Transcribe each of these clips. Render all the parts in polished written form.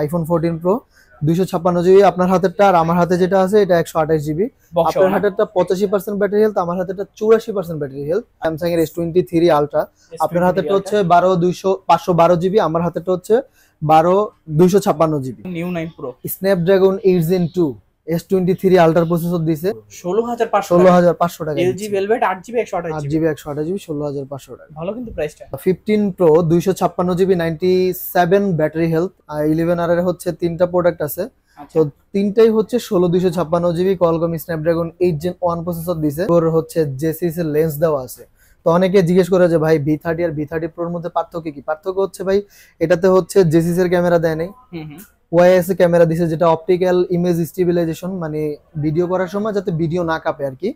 IPhone 14 pro 256 GB আপনার হাতেরটা, আর আমার হাতে যেটা আছে এটা 128 জিবি। আপনার হাতেরটা 85% ব্যাটারি হেলথ, আমার হাতেরটা 84% ব্যাটারি হেলথ। স্যামসাং এর S23 আলট্রা, আপনার হাতেরটা হচ্ছে 512 জিবি, আমার হাতেরটা হচ্ছে 256 GB. New 9 pro Snapdragon 8 Gen 2 S23 আলট্রার প্রসেসর দিছে 16500 টাকা। LG Velvet 8GB 128GB 128GB টাকা। ভালো কিন্তু প্রাইসটা। 15 প্রো 256 জিবি 97 ব্যাটারি হেলথ। আর 11R এর হচ্ছে তিনটা প্রোডাক্ট আছে, তো তিনটাই হচ্ছে 16256 GB Qualcomm Snapdragon 8 Gen 1 processor দিছে। ওর হচ্ছে জেসিস এর লেন্স দেওয়া আছে। তো অনেকে জিজ্ঞেস করে যে ভাই V30 আর V30 প্রোর মধ্যে পার্থক্য কি? পার্থক্য হচ্ছে ভাই এটাতে হচ্ছে জেসিস এর ক্যামেরা দেয় নাই, ওআইএস এর ক্যামেরা দিছে, যেটা অপটিক্যাল ইমেজ স্টেবিলাইজেশন, মানে ভিডিও করার সময় যাতে ভিডিও না কাঁপে আর কি।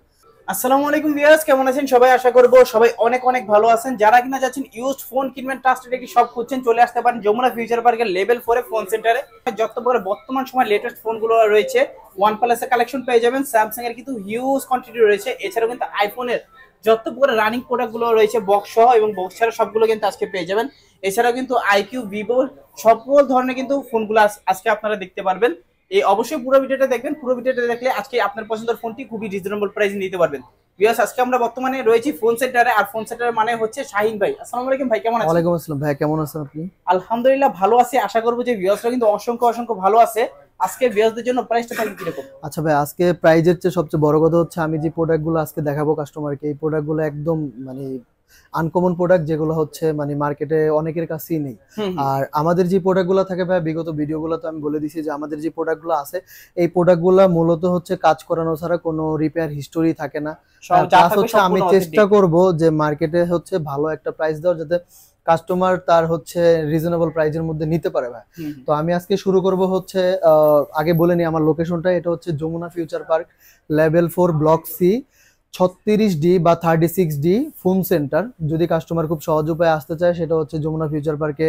আসসালামু আলাইকুম ভিউয়ার্স, কেমন আছেন সবাই? আশা করব সবাই অনেক অনেক ভালো আছেন। যারা কিনা যাচ্ছেন ইউজড ফোন কিনবেন, ট্রাস্টেড একটি শপ খুঁজছেন, চলে আসতে পারেন যমুনা ফিউচার পার্কের লেভেল 4 এ ফোন সেন্টারে। যত প্রকার বর্তমান সময় লেটেস্ট ফোনগুলো রয়েছে, OnePlus এর কালেকশন পেয়ে যাবেন, স্যামসাং এর কিন্তু হিউজ কোয়ান্টিটি রয়েছে, এছাড়াও কিন্তু আইফোনের যত প্রকার রানিং প্রোডাক্টগুলো রয়েছে বক্স সহ এবং বক্স ছাড়া সবগুলো কিন্তু আজকে পেয়ে যাবেন। এছাড়াও কিন্তু আইকিউ, ভিভো সকল ধরনের কিন্তু ফোনগুলো আজকে আপনারা দেখতে পারবেন। এই অবশ্যই পুরো ভিডিওটা দেখবেন, পুরো ভিডিওটা দেখলে আজকে আপনার পছন্দের ফোনটি খুবই রিজনেবল প্রাইসে নিতে পারবেন। ভিউয়ার্স, আজকে আমরা বর্তমানে রয়েছি ফোন সেন্টারে, আর ফোন সেন্টারের মানে হচ্ছে শাহিন ভাই। আসসালামু আলাইকুম ভাই, কেমন আছেন? ওয়ালাইকুম আসসালাম ভাই, কেমন আছেন আপনি? আলহামদুলিল্লাহ ভালো আছি। আশা করব যে ভিউয়ার্সরা কিন্তু অসংখ্য অসংখ্য ভালো আছে। আজকে ভিউয়ার্সদের জন্য প্রাইসটা থাকবে কি রকম? আচ্ছা ভাই, আজকে প্রাইজের চেয়ে সবচেয়ে বড় কথা হচ্ছে আমি যে প্রোডাক্টগুলো আজকে দেখাবো কাস্টমারকে, এই প্রোডাক্টগুলো একদম মানে আনকমন প্রোডাক্ট, যেগুলো হচ্ছে মানে মার্কেটে অনেকের কাছেই নেই। আর আমাদের যে প্রোডাক্টগুলো থাকে ভাই, বিগত ভিডিওগুলো তো আমি বলে দিছি যে আমাদের যে প্রোডাক্টগুলো আছে এই প্রোডাক্টগুলো মূলত হচ্ছে কাজ করানো ছাড়া কোনো রিপেয়ার হিস্টোরি থাকে না। প্লাস হচ্ছে আমি চেষ্টা করব যে মার্কেটে হচ্ছে ভালো একটা প্রাইস দেওয়ার, যাতে কাস্টমার তার হচ্ছে রিজনেবল প্রাইজের মধ্যে নিতে পারে ভাই। তো আমি আজকে শুরু করব হচ্ছে আগে বলে নি আমার লোকেশনটা, এটা হচ্ছে Jamuna future park level 4 block C 36D বা 36D ফোন সেন্টার। যদি কাস্টমার খুব সহজ উপায়ে আসতে চায়, সেটা হচ্ছে যমুনা ফিউচার পার্কে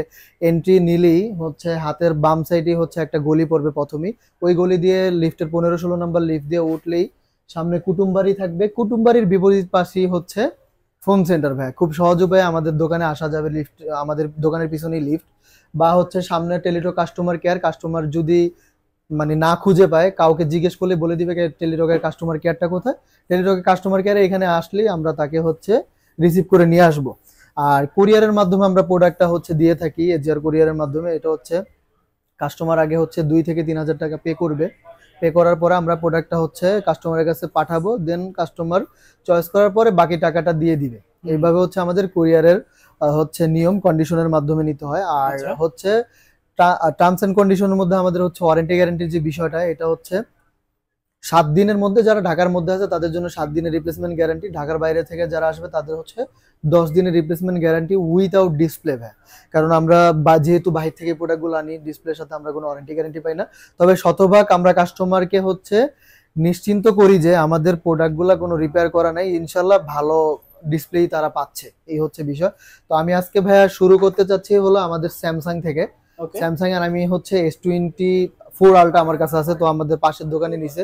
এন্ট্রি নিলেই হচ্ছে হাতের বাম সাইডে হচ্ছে একটা গলি পড়বে প্রথমেই, ওই গলি দিয়ে লিফটের 15-16 নাম্বার লিফট দিয়ে উঠলেই সামনে কুটুমবাড়ি থাকবে, কুটুমবাড়ির বিপরীত পাশেই হচ্ছে ফোন সেন্টার ভাই। খুব সহজ উপায়ে আমাদের দোকানে আসা যাবে, লিফট আমাদের দোকানের পিছনেই লিফট, বা হচ্ছে সামনে টেলিটক কাস্টমার কেয়ার। কাস্টমার যদি মানে না খুঁজে পায়, কাউকে জিজ্ঞেস করলে বলে দিবে টেলিটকের কাস্টমার কেয়ারটা কোথায়। টেলিটকের কাস্টমার কেয়ারে এখানে আসলেই আমরা তাকে হচ্ছে রিসিভ করে নিয়ে আসব। আর কুরিয়ারের মাধ্যমে আমরা প্রোডাক্টটা হচ্ছে দিয়ে থাকি, এজিআর কুরিয়ারের মাধ্যমে। এটা হচ্ছে কাস্টমার আগে হচ্ছে 2 থেকে 3 হাজার টাকা পে করবে, পে করার পরে আমরা প্রোডাক্টটা হচ্ছে কাস্টমারের কাছে পাঠাবো, দেন কাস্টমার চয়েস করার পরে বাকি টাকাটা দিয়ে দিবে। এইভাবে হচ্ছে আমাদের কুরিয়ারের হচ্ছে নিয়ম কন্ডিশনের মাধ্যমে নিতে হয়। আর হচ্ছে টার্মস এন্ড কন্ডিশনের মধ্যে আমাদের হচ্ছে ওয়ারেন্টি গ্যারান্টির যে বিষয়টা, এটা হচ্ছে 7 দিনের মধ্যে, যারা ঢাকার মধ্যে আছে তাদের জন্য 7 দিনের রিপ্লেসমেন্ট গ্যারান্টি, ঢাকার বাইরে থেকে যারা আসবে তাদের হচ্ছে 10 দিনের রিপ্লেসমেন্ট গ্যারান্টি উইথাউট ডিসপ্লে ভাই। কারণ আমরা যেহেতু বাইরে থেকে প্রোডাক্টগুলো আনি, ডিসপ্লের সাথে আমরা কোনো ওয়ারেন্টি গ্যারান্টি পাই না। তবে শতভাগ আমরা কাস্টমারকে হচ্ছে নিশ্চিন্ত করি যে আমাদের প্রোডাক্টগুলো কোনো রিপেয়ার করা নাই, ইনশাল্লাহ ভালো ডিসপ্লেই তারা পাচ্ছে, এই হচ্ছে বিষয়। তো আমি আজকে ভাইয়া শুরু করতে চাচ্ছি হলো আমাদের স্যামসাং থেকে। স্যামসাং এর আমি হচ্ছে S24 আলট্রা আমার কাছে আছে, তো আমাদের পাশের দোকানে নিছে।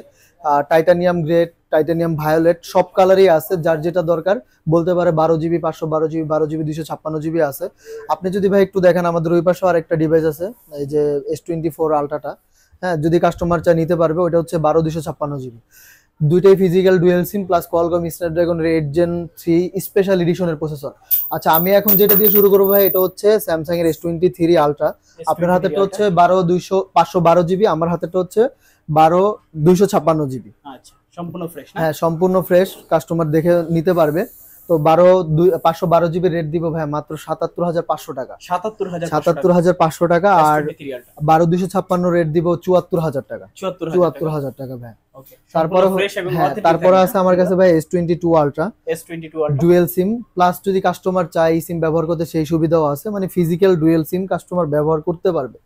টাইটানিয়াম গ্রেড, টাইটানিয়াম ভায়োলেট সব কালারই আছে, যার যেটা দরকার বলতে পারে। 12GB 512GB 12GB 256GB আছে। আপনি যদি ভাই একটু দেখেন, আমাদের ওই পাশে আর একটা ডিভাইস আছে, এই যে S24 আলট্রাটা, হ্যাঁ, যদি কাস্টমার চায় নিতে পারবে। ওটা হচ্ছে 12256GB, দুইটাই physical dual SIM plus Qualcomm Snapdragon 8 Gen 3 special এডিশনের প্রসেসর। আচ্ছা, আমি এখন যেটা দিয়ে শুরু করবো ভাই, এটা হচ্ছে স্যামসাং এর S23 আলট্রা। আপনার হাতেরটা হচ্ছে 512GB, আমার হাতেরটা হচ্ছে 256GB। আচ্ছা, সম্পূর্ণ ফ্রেশ না? হ্যাঁ, সম্পূর্ণ ফ্রেশ, কাস্টমার দেখে নিতে পারবে। তো 512GB রেট দিব ভাই মাত্র 77,500 টাকা। 77,500 টাকা। আর 12256 রেট দিব 74,000 টাকা। 74,000 টাকা ভাই। তারপরে আছে আমার কাছে ভাই S22 ultra, dual SIM plus যদি কাস্টমার চায় এই সিম ব্যবহার করতে, সেই সুবিধাও আছে, মানে ফিজিক্যাল ডুয়েল সিম কাস্টমার ব্যবহার করতে পারবে।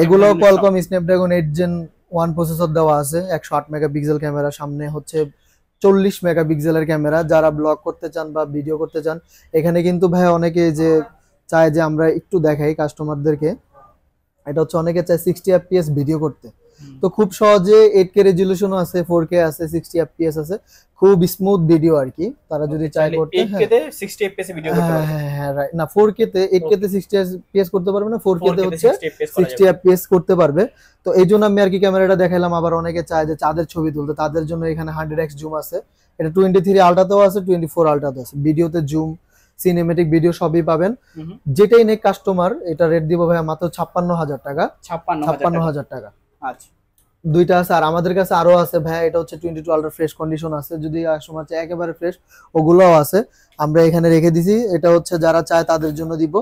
এগুলো কোয়ালকম স্ন্যাপড্রাগন 8 Gen 1 প্রসেসর দেওয়া আছে, 108 মেগাপিক্সেল ক্যামেরা, সামনে হচ্ছে 40 মেগাপিক্সেলের ক্যামেরা। যারা ব্লগ করতে চান বা ভিডিও করতে চান, এখানে কিন্তু ভাই অনেকে যে চায় যে আমরা একটু দেখাই কাস্টমারদেরকে, এটা হচ্ছে অনেকে চায় 60 FPS ভিডিও করতে, তো খুব সহজে 8K রেজুলেশনও আছে, 4K আছে, 60 fps আছে, খুব স্মুথ ভিডিও আর কি, তারা যদি চায় করতে। 8K তে 60 fps এ ভিডিও করতে পারবে। হ্যাঁ হ্যাঁ রাইট, না 4K তে, 8K তে 60 fps করতে পারবে না, 4K তে হচ্ছে 60 fps করতে পারবে। তো এই জন্য আমি আর কি ক্যামেরাটা দেখাইলাম। আবার অনেকে চায় যে চাঁদের ছবি তুলতে, তাদের জন্য এখানে 100x জুম আছে, এটা 23 আলট্রাতেও আছে, 24 আলট্রাতেও আছে। ভিডিওতে জুম, সিনেমেটিক ভিডিও সবই পাবেন। যেটাই নেক কাস্টমার, এটা রেট দিব ভাই মাত্র 56,000 টাকা। 56,000 টাকা। আচ্ছা, দুইটা আছে। আর আমাদের কাছে আরো আছে ভাই, এটা হচ্ছে 22 আলট্রা ফ্রেশ কন্ডিশন আছে, যদি কাস্টমার চায় একেবারে ফ্রেশ, ওগুলোও আছে, আমরা এখানে রেখে দিছি। এটা হচ্ছে যারা চায় তাদের জন্য দিব।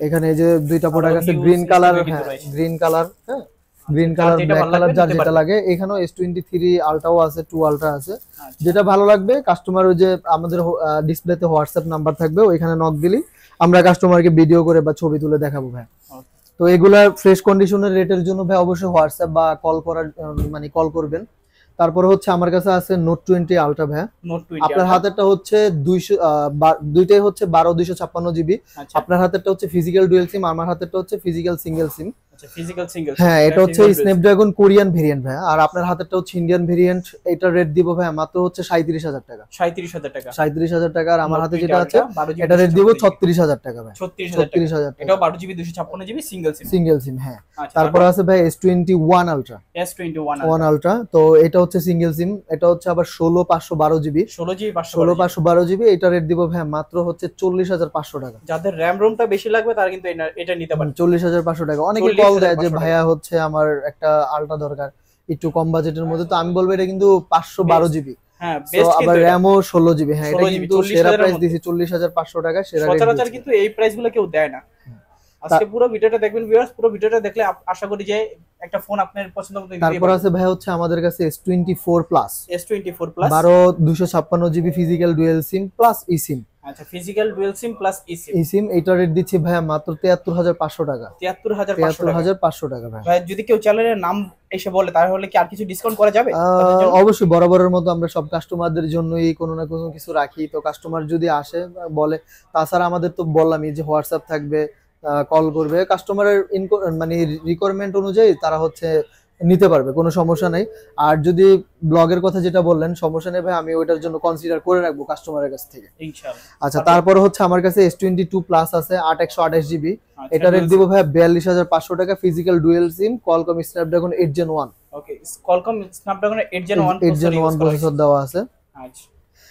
এখানে এই যে দুইটা প্রোডাক্ট আছে, গ্রিন কালার, হ্যাঁ গ্রিন কালার, হ্যাঁ গ্রিন কালার, ব্ল্যাক কালার, যার যেটা লাগে। এখানেও S23 আলট্রাও আছে, 2 আলট্রা আছে, যেটা ভালো লাগবে কাস্টমার, ওই যে আমাদের ডিসপ্লেতে হোয়াটসঅ্যাপ নাম্বার থাকবে, ওইখানে নক দিলি আমরা কাস্টমারকে ভিডিও করে বা ছবি তুলে দেখাবো ভাই। তো এগুলা ফ্রেশ কন্ডিশনের রেটের জন্য ভাই অবশ্যই হোয়াটসঅ্যাপ বা কল করার, মানে কল করবেন। তারপরে হচ্ছে আমার কাছে আছে নোট 20 আলট্রা ভাই। আপনার হাতেরটা হচ্ছে 200, দুইটাই হচ্ছে 12/256 জিবি। আপনার হাতেরটা হচ্ছে ফিজিক্যাল ডুয়াল সিম, আমার হাতেরটা হচ্ছে ফিজিক্যাল সিঙ্গেল সিম। আচ্ছা, ফিজিক্যাল সিঙ্গেল, হ্যাঁ এটা হচ্ছে স্ন্যাপড্রাগন কোরিয়ান ভেরিয়েন্ট ভাই। আর আপনার হাতেরটা হচ্ছে ইন্ডিয়ান ভেরিয়েন্ট। এটার রেট দিব ভাই মাত্র হচ্ছে 37,000 টাকা। 37,000 টাকা, 37,000 টাকা। আর আমার হাতে যেটা আছে এটা রেট দিব 36,000 টাকা ভাই। 36,000 টাকা। এটাও 12GB 256GB সিঙ্গেল সিম। সিঙ্গেল সিম, হ্যাঁ। তারপর আছে ভাই S21 আলট্রা। S21 আলট্রা, তো এটা হচ্ছে সিঙ্গেল সিম, এটা হচ্ছে আবার 16/512 জিবি। 16/512 জিবি। এটা রেট দিব ভাই মাত্র হচ্ছে 40,500 টাকা। যাদের র‍্যাম রোমটা বেশি লাগবে তারা কিন্তু এটা নিতে পারেন 40,500 টাকা। অনেকে কল দেয় যে ভাইয়া হচ্ছে আমার একটা আলট্রা দরকার একটু কম বাজেটের মধ্যে, তো আমি বলবো এটা কিন্তু 512 জিবি। হ্যাঁ, বেস্ট, আবার র‍্যামও 16 জিবি। হ্যাঁ এটা কিন্তু সেরা প্রাইস দিছি 40,500 টাকা, সেরা রেট। সচরাচর কিন্তু এই প্রাইসগুলো কেউ দেয় না। আজকে পুরো ভিডিওটা দেখবেন ভিউয়ার্স, পুরো ভিডিওটা দেখলে আশা করি যে একটা ফোন আপনার পছন্দ মতো নিতে পারবেন। তারপর আছে ভাই হচ্ছে আমাদের কাছে S24 plus. S24 plus 12/256 GB physical dual SIM plus e SIM. আচ্ছা, physical dual SIM plus e SIM. এটা রেট দিচ্ছি ভাই মাত্র 73,500 টাকা। 73,500 টাকা ভাই। যদি কেউ চ্যানেলের নাম এসে বলে তাহলে কি আর কিছু ডিসকাউন্ট করা যাবে? অবশ্যই, বরাবরের মতো আমরা সব কাস্টমারদের জন্যই কোনো না কোনো কিছু রাখি। তো কাস্টমার যদি আসে বলে, তাছাড়া আমাদের তো বললামই যে হোয়াটসঅ্যাপ থাকবে, কল করবে, কাস্টমারের মানে রিকোয়ারমেন্ট অনুযায়ী তারা হচ্ছে নিতে পারবে, কোনো সমস্যা নাই। আর যদি ব্লগের কথা যেটা বললেন, সমস্যা নেই ভাই, আমি ওইটার জন্য কনসিডার করে রাখবো কাস্টমারের কাছ থেকে, ইনশাআল্লাহ। আচ্ছা, তারপর হচ্ছে আমার কাছে S22 প্লাস আছে 8/128 জিবি। এটা রেট দিব ভাই 42,500 টাকা। ফিজিক্যাল ডুয়াল সিম, কলকম স্ন্যাপড্রাগন 8 Gen 1। ওকে, কলকম স্ন্যাপড্রাগন 8 Gen 1 প্রসেসর দেওয়া আছে। আচ্ছা,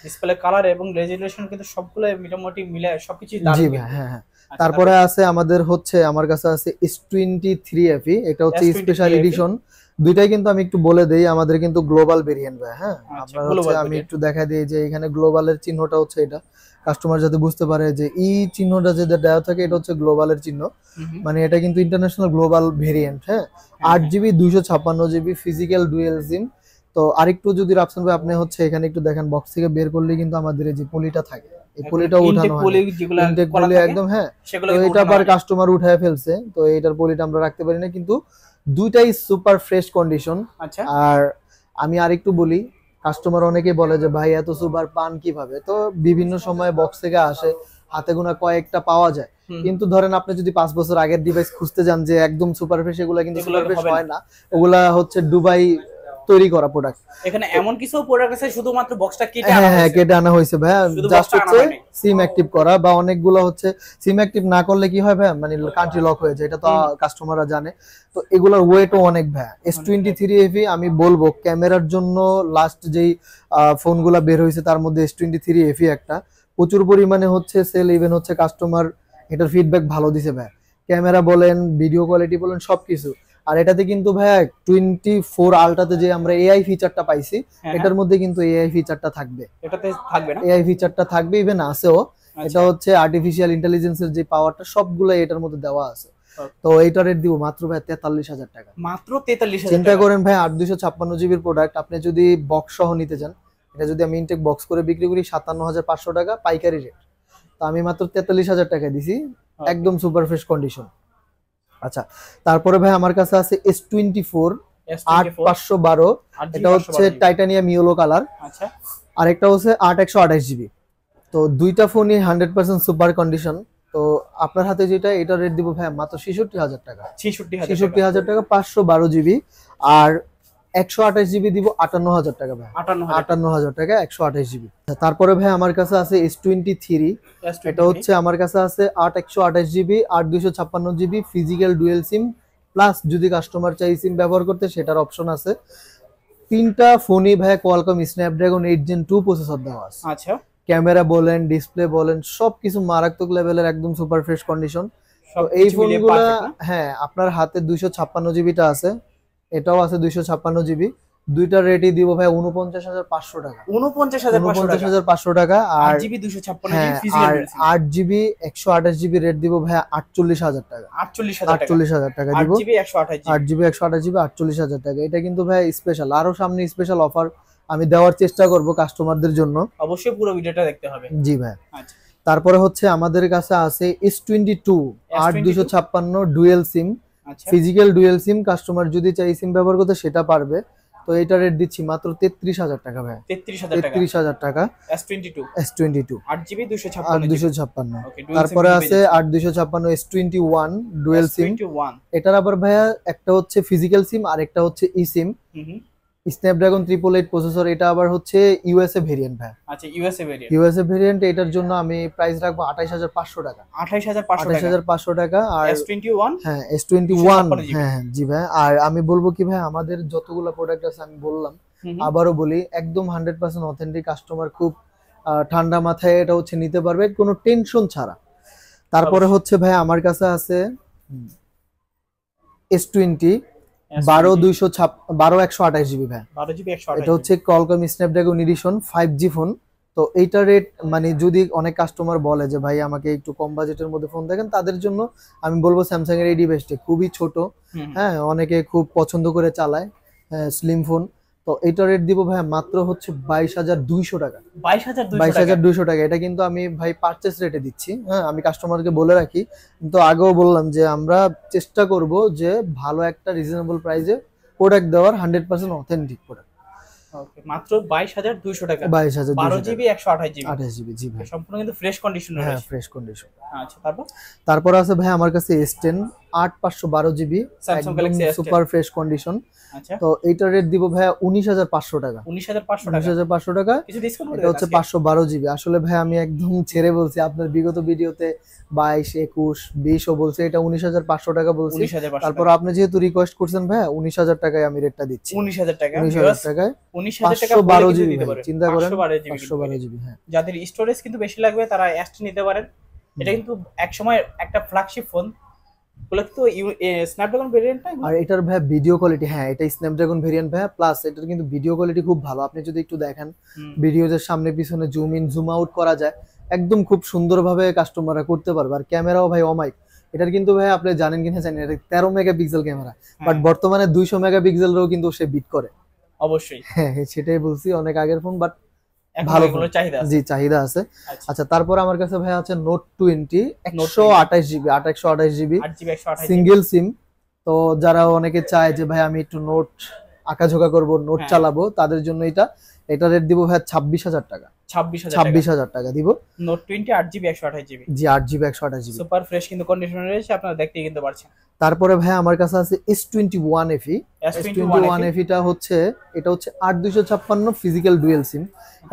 ডিসপ্লে কালার এবং রেজোলিউশন কিন্তু সবগুলো মোটামুটি মিলে সবকিছু দারুণ। জি ভাই, হ্যাঁ হ্যাঁ। তারপরে আছে আমাদের হচ্ছে, আমার কাছে আছে S23 FE। এটা হচ্ছে স্পেশাল এডিশন। দুইটাই কিন্তু আমি একটু বলে দেই, আমাদের কিন্তু গ্লোবাল ভেরিয়েন্ট ভাই। হ্যাঁ, আপনারা হচ্ছে আমি একটু দেখাই দিই যে এখানে গ্লোবালের চিহ্নটা হচ্ছে এটা, কাস্টমার যাতে বুঝতে পারে যে চিহ্নটা যেটা দেওয়া থাকে এটা হচ্ছে গ্লোবালের চিহ্ন, মানে এটা কিন্তু ইন্টারন্যাশনাল গ্লোবাল ভেরিয়েন্ট। হ্যাঁ, 8GB 256 জিবি ফিজিক্যাল ডুয়াল সিম। তো আরেকটু যদি রাফসান ভাই আপনি হচ্ছে এখানে একটু দেখেন, বক্স থেকে বের করলে কিন্তু আমাদের এই যে পলিটা থাকে, এই পলিটা উঠানো হয়, ইনটেক পলি একদম। হ্যাঁ, তো এটা আবার কাস্টমার উঠায় ফেলছে, তো এটার পলিটা আমরা রাখতে পারি না, কিন্তু দুইটাই সুপার ফ্রেশ কন্ডিশন। আচ্ছা, আর আমি আরেকটু বলি, কাস্টমার অনেকে বলে যে ভাই এত সুপার পান কিভাবে, তো বিভিন্ন সময় বক্স থেকে আসে, হাতে গোনা কয়েকটা পাওয়া যায়, কিন্তু ধরেন আপনি যদি 5 বছর আগের ডিভাইস খুঁজতে যান যে একদম সুপার ফ্রেশ, এগুলা কিন্তু সুপার ফ্রেশ হয় না, ওগুলা হচ্ছে দুবাই তৈরি করা প্রোডাক্ট। এখানে এমন কিছু প্রোডাক্ট আছে শুধুমাত্র বক্সটা কেটে আনা হয়েছে। হ্যাঁ, কেটে আনা হয়েছে ভাই, জাস্ট হচ্ছে সিম অ্যাক্টিভ করা, বা অনেকগুলো হচ্ছে সিম অ্যাক্টিভ না করলে কি হয় ভাই, মানে কান্ট্রি লক হয়ে যায়, এটা তো কাস্টমাররা জানে। তো এগুলোর ওয়েটও অনেক ভাই। S23 FE আমি বলবো ক্যামেরার জন্য লাস্ট যেই ফোনগুলো বের হয়েছে তার মধ্যে S23 FE একটা, প্রচুর পরিমাণে হচ্ছে সেল, ইভেন হচ্ছে কাস্টমার এটার ফিডব্যাক ভালো দিছে ভাই, ক্যামেরা বলেন, ভিডিও কোয়ালিটি বলেন, সবকিছু। আর এটাতে কিন্তু ভাইয়া 24 আলট্রাতে যে আমরা এআই ফিচারটা পাইছি, এটার মধ্যে কিন্তু এআই ফিচারটা থাকবে। এটাতে থাকবে না, এআই ফিচারটা থাকবে, ইভেন আছেও। এটা হচ্ছে আর্টিফিশিয়াল ইন্টেলিজেন্সের যে পাওয়ারটা সবগুলো এটার মধ্যে দেওয়া আছে। তো এইটা রেট দিব মাত্র ভাই 43,000 টাকা। মাত্র 43,000। চিন্তা করেন ভাই, 8/256 জিবির প্রোডাক্ট আপনি যদি বক্স সহ নিতে চান, এটা যদি আমি ইনটেক বক্স করে বিক্রি করি 57,500 টাকা পাইকারি রেট, তো আমি মাত্র 43,000 টাকা দিছি, একদম সুপার ফ্রেশ কন্ডিশন। আচ্ছা, তারপরে ভাই আমার কাছে আছে S24 8/512। এটা হচ্ছে টাইটানিয়াম ইয়েলো কালার। আচ্ছা, আর একটা হচ্ছে 8/128 জিবি। তো দুইটা ফোনই 100% সুপার কন্ডিশন। তো আপনার হাতে যেটা, এটা রেট দিব ভাই মাত্র 66,000 টাকা। 66,000 টাকা 512 জিবি। আর 128 জিবি দিব 58,000 টাকা ভাই। 58,000 58,000 টাকা 128 জিবি। তারপরে ভাই আমার কাছে আছে S23, এটা হচ্ছে আমার কাছে আছে 128 GB 256 GB physical dual SIM, plus যদি কাস্টমার চাই সিম ব্যবহার করতে সেটার অপশন আছে। তিনটা ফোনই ভাই কোয়ালকম স্ন্যাপড্রাগন 8 Gen 2 প্রসেসর দেওয়া আছে। আচ্ছা, ক্যামেরা বলেন, ডিসপ্লে বলেন, সবকিছু মারাত্মক লেভেলের, একদম সুপার ফ্রেশ কন্ডিশন। তো এই ফোনগুলা হ্যাঁ আপনার হাতে 256 জিবিটা আছে, এটাও আছে 256 জিবি। দুইটা রেটই দিব ভাই 49,500 টাকা। 49,500 টাকা। আর 8 জিবি 256 হ্যাঁ, জিবি ফিজিক্যাল আর 8 জিবি 128 জিবি রেট দিব ভাই 48,000 টাকা। 48,000 টাকা দিব। 8 জিবি 128 জিবি 8 জিবি 128 জিবি 48,000 টাকা। এটা কিন্তু ভাই স্পেশাল, আরো সামনে স্পেশাল অফার আমি দেওয়ার চেষ্টা করব কাস্টমারদের জন্য। অবশ্যই পুরো ভিডিওটা দেখতে হবে। জি ভাই। আচ্ছা, তারপরে হচ্ছে আমাদের কাছে আছে S22 8256 ডুয়েল সিম, আচ্ছা, ফিজিক্যাল ডুয়েল সিম। কাস্টমার যদি চাই সিম ব্যবহার করতে সেটা পারবে। তো এটা রেট দিচ্ছি মাত্র 33,000 টাকা ভাই। 33,000 টাকা S22 8 জিবি 256 256। ওকে, ডুয়াল তারপরে আছে 8256 S21 ডুয়েল সিম। 21 এটার আবার ভাইয়া একটা হচ্ছে ফিজিক্যাল সিম আর একটা হচ্ছে ই সিম। স্ন্যাপড্রাগন 888 প্রসেসর, এটা আবার হচ্ছে ইউএসএ ভেরিয়েন্ট ভাই। আচ্ছা, ইউএসএ ভেরিয়েন্ট। ইউএসএ ভেরিয়েন্ট, এটার জন্য আমি প্রাইস রাখবো 28,500 টাকা। 28,500 টাকা। আর S21 হ্যাঁ S21 হ্যাঁ জি ভাই। আর আমি বলবো কি ভাই, আমাদের যতগুলো প্রোডাক্ট আছে আমি বললাম, আবারও বলি, একদম 100% অথেন্টিক। কাস্টমার খুব ঠান্ডা মাথায় এটা হচ্ছে নিতে পারবে কোনো টেনশন ছাড়া। তারপরে হচ্ছে ভাই আমার কাছে আছে S20 12128 জিবি ভাই। 12 জিবি 128 এটা হচ্ছে Qualcomm Snapdragon addition 5G phone. তো এইটা রেট মানে যদি অনেক কাস্টমার বলে যে ভাই আমাকে একটু কম বাজেটের মধ্যে ফোন দেখেন, তাদের জন্য আমি বলবো স্যামসাং এর এই ডিভাইসটা খুবই ছোট, হ্যাঁ অনেকে খুব পছন্দ করে চালায়, হ্যাঁ স্লিম ফোন। তো এইটা রেট দিব ভাই মাত্র হচ্ছে 22,200 টাকা। 22,200 টাকা। এটা কিন্তু আমি ভাই পারচেস রেটে দিচ্ছি, হ্যাঁ আমি কাস্টমারকে বলে রাখি। কিন্তু আগেও বললাম যে আমরা চেষ্টা করব যে ভালো একটা রিজনেবল প্রাইসে প্রোডাক্ট দেওয়ার, 100% অথেন্টিক প্রোডাক্ট। ওকে, মাত্র 22,200 টাকা। 22,200 12 জিবি 128 জিবি 28 জিবি জি ভাই। সম্পূর্ণ কিন্তু ফ্রেশ কন্ডিশনে হ্যাঁ রয়েছে। Fresh condition. আচ্ছা, তারপর আছে ভাই আমার কাছে S10 8512 GB Samsung Galaxy S10 super fresh condition. আচ্ছা, তো এইটার রেট দিব ভাই 19,500 টাকা। 19,500 টাকা। কিছু ডিসকাউন্ট করে এটা হচ্ছে 512 জিবি। আসলে ভাই আমি একদম ছেড়ে বলছি, আপনার বিগত ভিডিওতে 22 21 20 ও বলছে, এটা 19,500 টাকা বলছি। 19,500 তারপর আপনি যেহেতু রিকোয়েস্ট করছেন ভাই 19,000 টাকায় আমি রেটটা দিচ্ছি। 19,000 টাকা। 19,000 টাকায় 19,000 টাকা 512 বলে জিবি দিতে পারে। চিন্তা করেন, 512 জিবি। হ্যাঁ যাদের স্টোরেজ কিন্তু বেশি লাগবে তারা S10 নিতে পারেন। এটা কিন্তু একসময় একটা ফ্ল্যাগশিপ ফোন। বলে তো স্ন্যাপড্রাগন ভেরিয়েন্ট না। আর এটার ভাই ভিডিও কোয়ালিটি, হ্যাঁ এটা স্ন্যাপড্রাগন ভেরিয়েন্ট ভাই, প্লাস এটার কিন্তু ভিডিও কোয়ালিটি খুব ভালো। আপনি যদি একটু দেখেন ভিডিওতে সামনে পিছনে জুম ইন জুম আউট করা যায়, একদম খুব সুন্দরভাবে কাস্টমাররা করতে পারবে। আর ক্যামেরাও ভাই অমাইক। এটার কিন্তু ভাই আপনি জানেন কিনা জানেন, এটা 13 মেগাপিক্সেল ক্যামেরা, বাট বর্তমানে 200 মেগাপিক্সেলও কিন্তু সে বিট করে। অবশ্যই হ্যাঁ সেটাই বলছি, অনেক আগের ফোন বাট ভালো চাহিদা আছে। জি চাহিদা আছে। আচ্ছা তারপর আমার কাছে ভাই আছে নোট 20 128 জিবি 128 জিবি সিঙ্গেল সিম। তো যারা অনেকে চায় যে ভাই আমি একটু নোট আঁকাঝোঁকা করব, নোট চালাবো, তাদের জন্য এটা রেট দিব ভাই 26,000 টাকা। 26,000 টাকা দিব। নোট 20 8 জিবি 128 জিবি জি 8 জিবি 128 জিবি সুপার ফ্রেশ কিন্তু কন্ডিশনে রয়েছে, আপনারা দেখতেই কিন্তু পারছেন। তারপরে ভাই আমার কাছে আছে S21 FE। S21 FE টা হচ্ছে, এটা হচ্ছে 8256 ফিজিক্যাল ডুয়েল সিম,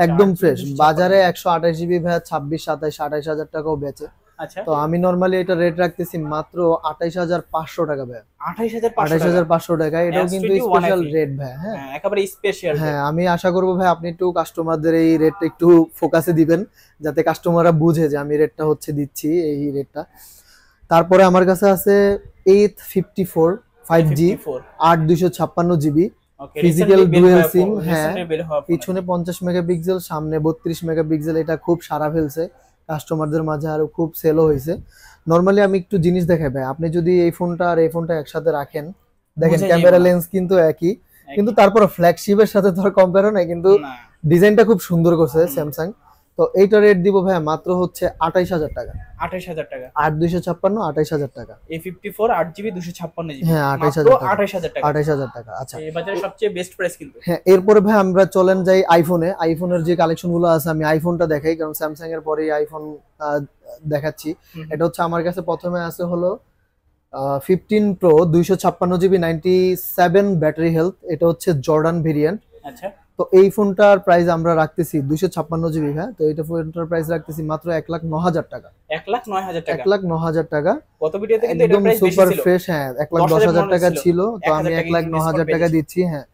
একদম ফ্রেশ। বাজারে 128 জিবি ভাই 26 27 28,000 টাকাও বেচে। আচ্ছা, তো আমি নরমালি এটা রেট রাখতেছি মাত্র 28,500 টাকা ভাই। 28,500 টাকা। এটাও কিন্তু স্পেশাল রেট ভাই। হ্যাঁ একেবারে স্পেশাল। হ্যাঁ আমি আশা করব ভাই আপনি একটু কাস্টমারদের এই রেটটা একটু ফোকাসে দিবেন, যাতে কাস্টমাররা বুঝে যে আমি রেটটা হচ্ছে দিচ্ছি এই রেটটা। তারপরে আমার কাছে আছে 854 5G 8256 জিবি ফিজিক্যাল ডুয়েল সিম। হ্যাঁ পিছনে 50 মেগাপিক্সেল, সামনে 32 মেগাপিক্সেল। এটা খুব সারা ফেলছে কাস্টমারদের মাঝে, আর খুব সেলও হয়েছে। নরমালি আমি একটু জিনিস দেখাই ভাই, আপনি যদি এই ফোনটা আর এই ফোনটা একসাথে রাখেন, দেখেন ক্যামেরা লেন্স কিন্তু একই, কিন্তু তারপর ফ্ল্যাগশিপের সাথে তো আর কম্পেয়ার হয় না, কিন্তু ডিজাইনটা খুব সুন্দর করছে স্যামসাং। তো এইটা রেট দিব ভাই মাত্র হচ্ছে 28,000 টাকা। 28,000 টাকা 8256 28,000 টাকা। A54 8GB 256 জিবি হ্যাঁ 28,000 টাকা। 28,000 টাকা 28,000 টাকা। আচ্ছা এই বাজারে সবচেয়ে বেস্ট প্রাইস কিন্তু। হ্যাঁ এরপরে ভাই আমরা চলেন যাই আইফোনে। আইফোনের যে কালেকশন গুলো আছে আমি আইফোনটা দেখাই, কারণ স্যামসাং এর পরেই আইফোন দেখাচ্ছি। এটা হচ্ছে আমার কাছে প্রথমে আছে হলো 15 Pro 256 GB 97 ব্যাটারি হেলথ, এটা হচ্ছে জর্ডান ভেরিয়েন্ট। আচ্ছা, তো এই ফোনটার প্রাইস আমরা রাখতেছি 256 GB। হ্যাঁ, তো এটা ফোনটার প্রাইস রাখতেছি মাত্র 1,09,000 টাকা। 1,09,000 টাকা। 1,09,000 টাকা। কত ভিডিওতে কিন্তু এটার একদম প্রাইস বেশি সুপার ছিল। ফ্রেশ। হ্যাঁ, 1,10,000 টাকা ছিল, তো 1,000 আমি টাকা 1,09,000 টাকা বেশি। দিচ্ছি। হ্যাঁ,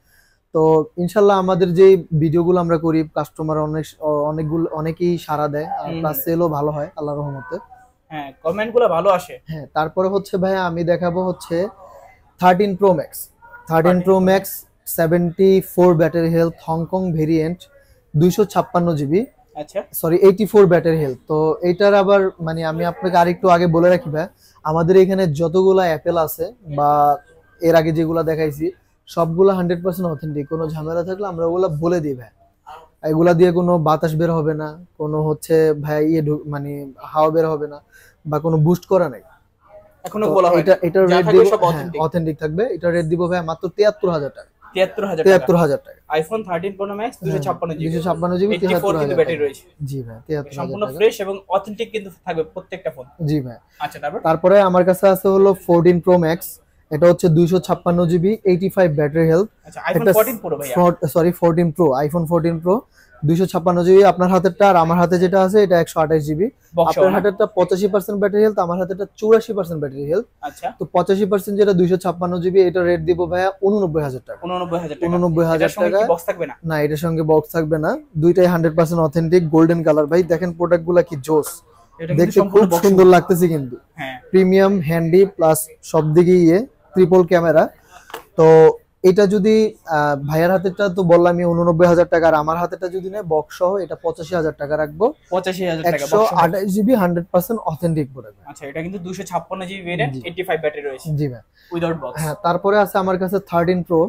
তো ইনশাল্লাহ আমাদের যে ভিডিওগুলো আমরা করি কাস্টমার অনেকেই সাড়া দেয়, আর প্লাস সেলও ভালো হয় আল্লাহর রহমতে। হ্যাঁ, কমেন্টগুলো ভালো আসে। হ্যাঁ, তারপরে হচ্ছে ভাইয়া আমি দেখাবো হচ্ছে 13 Pro Max। 13 Pro Max 74 battery health, Hong Kong variant, 256 GB, আচ্ছা, সরি 84 ব্যাটারি হেলথ। তো এইটার আবার মানে আমি আপনাকে আরেকটু আগে বলে রাখি ভাই, আমাদের এখানে যতগুলা অ্যাপেল আছে বা এর আগে যেগুলা দেখাইছি সবগুলা 100% অথেন্টিক। কোনো ঝামেলা থাকলে আমরা ওগুলা বলে দিই ভাই, এগুলা দিয়ে কোনো বাতাস বের হবে না, কোনো হচ্ছে ভাই মানে হাওয়া বের হবে না, বা কোনো বুস্ট করা নাই। এখনো বলা হয় এটার যা রেট থাকবে দিব সব অথেন্টিক। অথেন্টিক থাকবে। এটার রেট দিব ভাই মাত্র 73,000 টাকা। 73,000 টাকা। 73,000 টাকা। IPhone 13 Pro Max 256 GB. 256 GB 84 কিন্তু 73,000 ব্যাটারি টাকা। রয়েছে। জি ভাই, 73,000 সম্পূর্ণ টাকা। ফ্রেশ এবং অথেন্টিক কিন্তু থাকবে প্রত্যেকটা ফোন। জি ভাই। আচ্ছা, তারপরে আমার কাছে আছে হলো 14 Pro Max। এটা হচ্ছে 256 GB 85 ব্যাটারি হেলথ। আচ্ছা, আইফোন 14 Pro ভাইয়া। Sorry 14 Pro, iPhone 14 Pro 256 GB। আপনার হাতেরটা আর আমার হাতে যেটা আছে এটা 128 GB। আপনার হাতেরটা 85% ব্যাটারি হেলথ, আমার হাতেরটা 84% ব্যাটারি হেলথ। আচ্ছা, তো 85% যেটা 256 GB, এটা রেট দিব ভাইয়া 89,000 টাকা। 89,000 টাকা। 89,000 টাকা। বক্স থাকবে না? না, এটার সঙ্গে বক্স থাকবে না। দুইটাই 100% অথেন্টিক গোল্ডেন কালার। ভাই দেখেন প্রোডাক্টগুলো কি জোস, দেখতে খুব সুন্দর লাগতেছে কিন্তু। হ্যাঁ, প্রিমিয়াম, হ্যান্ডি, প্লাস সব দিকে ট্রিপল ক্যামেরা। তো এটা যদি ভাইয়ার হাতেরটা তো বললামই 89,000 টাকা, আর আমার হাতেরটা যদি নেয় বক্স সহ এটা 85,000 টাকা রাখবো। 85,000 টাকা। 128 GB 100% অথেন্টিক প্রোডাক্ট। আচ্ছা, এটা কিন্তু 256 জিবি ভেরিয়েন্ট, 85 ব্যাটারি রয়েছে। জি ভাই, উইদাউট বক্স। হ্যাঁ। তারপরে আছে আমার কাছে 13 Pro।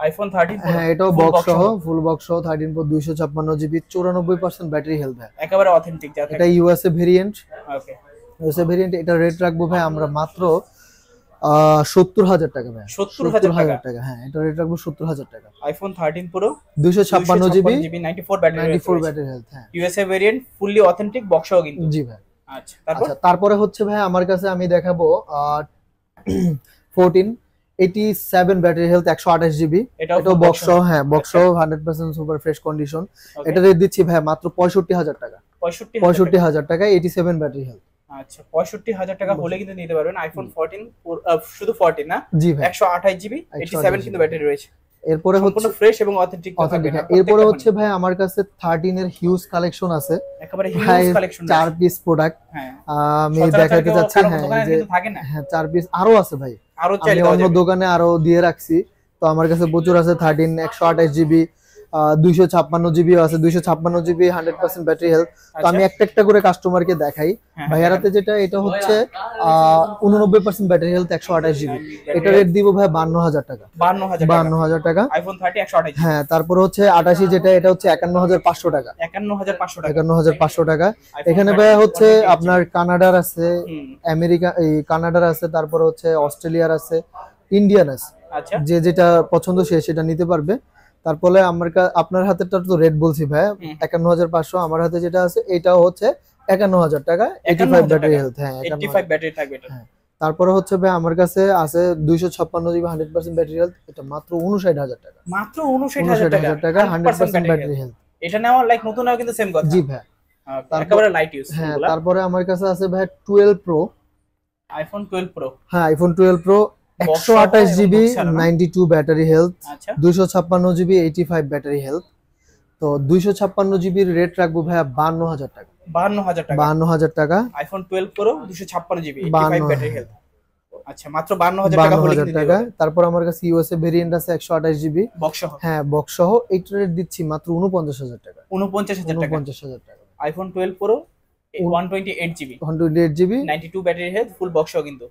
IPhone 13 Pro। হ্যাঁ, এটাও বক্স সহ, ফুল বক্স সহ 13 Pro 256 GB 94% ব্যাটারি হেলথ। ভাই একেবারে অথেন্টিক যা থাকে। এটা ইউএসএ ভেরিয়েন্ট। ওকে, ইউএসএ ভেরিয়েন্ট। এটা রেট রাখবো ভাই আমরা মাত্র 70,000 টাকা। ভাই 70,000 টাকা। হ্যাঁ, এটা রেট রাখবো 70,000 টাকা। IPhone 13 Pro 256 GB 94 battery 94 battery health. হ্যাঁ, ইউএসএ ভেরিয়েন্ট, ফুললি অথেন্টিক বক্সও কিন্তু। জি ভাই। আচ্ছা, তারপরে হচ্ছে ভাই আমার কাছে আমি দেখাবো 14 87 ব্যাটারি হেলথ 128 GB। এটাও বক্স সহ। হ্যাঁ, বক্স সহ 100% সুপার ফ্রেশ কন্ডিশন। এটা রেট দিচ্ছি ভাই মাত্র 65,000 টাকা। 65,000 টাকা 87 ব্যাটারি হেলথ। আচ্ছা, 65,000 টাকা হলে কিন্তু নিতে পারবেন আইফোন 14 শুধু 14 না, জি ভাই, 128 জিবি 87 কিন্তু ব্যাটারি রয়েছে। এরপরে হচ্ছে সম্পূর্ণ ফ্রেশ এবং অথেন্টিক থাকবে না। এরপরে হচ্ছে ভাই আমার কাছে 13 এর হিউজ কালেকশন আছে, একেবারে হিউজ কালেকশন। 4 পিস প্রোডাক্ট হ্যাঁ, আমি দেখাতে যাচ্ছি। হ্যাঁ, এই যে থাকে না, হ্যাঁ 4 পিস আরো আছে ভাই, আরো আমি চাইলে অন্য দোকানে আরো দিয়ে রাখছি। তো আমার কাছে প্রচুর আছে। 13 128 জিবি, 256 জিবি আছে, 256 জিবি 100% ব্যাটারি হেলথ। তো আমি একটা একটা করে কাস্টমারকে দেখাই। ভাইয়ার হাতে যেটা এটা হচ্ছে 89% ব্যাটারি হেলথ 128 জিবি। এটা রেট দিব ভাই 52,000 টাকা। 52,000 টাকা আইফোন 30 128 জিবি। হ্যাঁ, তারপর হচ্ছে 88 যেটা এটা হচ্ছে 51,500 টাকা। 51,500 টাকা। 51,500 টাকা। এখানে ভাই হচ্ছে আপনার কানাডার আছে, আমেরিকা এই কানাডার আছে, তারপর হচ্ছে অস্ট্রেলিয়ার আছে, ইন্ডিয়ান আছে। আচ্ছা, যে যেটা পছন্দ সে সেটা নিতে পারবে। তারপরে আপনার হাতেরটা তো রেট বলছি ভাই 51,500, আমার হাতে যেটা আছে এটাও হচ্ছে 51,000 টাকা 85 ব্যাটারি হেলথ। হ্যাঁ, 85 ব্যাটারি থাকবে এটা। তারপরে হচ্ছে ভাই আমার কাছে আছে 256 জিবি 100% ব্যাটারি হেলথ, এটা মাত্র 59,000 টাকা। মাত্র 59,000 টাকা 100% ব্যাটারি হেলথ। এটা নেওয়া লাইক নতুন নাও কিন্তু সেম কথা। জি ভাই, একেবারে লাইট ইউজ। হ্যাঁ, তারপরে আমার কাছে আছে ভাই 12 প্রো। IPhone 12 pro. হ্যাঁ, iPhone 12 pro 128 GB 92 battery health, 256 GB 85 battery health. তো 256 জিবির রেট রাখবো ভাইয়া 52,000 টাকা। 52,000 টাকা। IPhone 12 pro 256 GB 85 battery health. আচ্ছা, মাত্র 52,000 টাকা হলে কিন্তু টাকা। তারপর আমার কাছে ইউএসএ ভেরিয়েন্ট আছে 128 জিবি বক্স সহ। হ্যাঁ, বক্স সহ। এইটার রেট দিচ্ছি মাত্র 49,000 টাকা। 49,000 টাকা। IPhone 12 pro 128 GB 128 GB 92 battery health, full box সহ কিন্তু।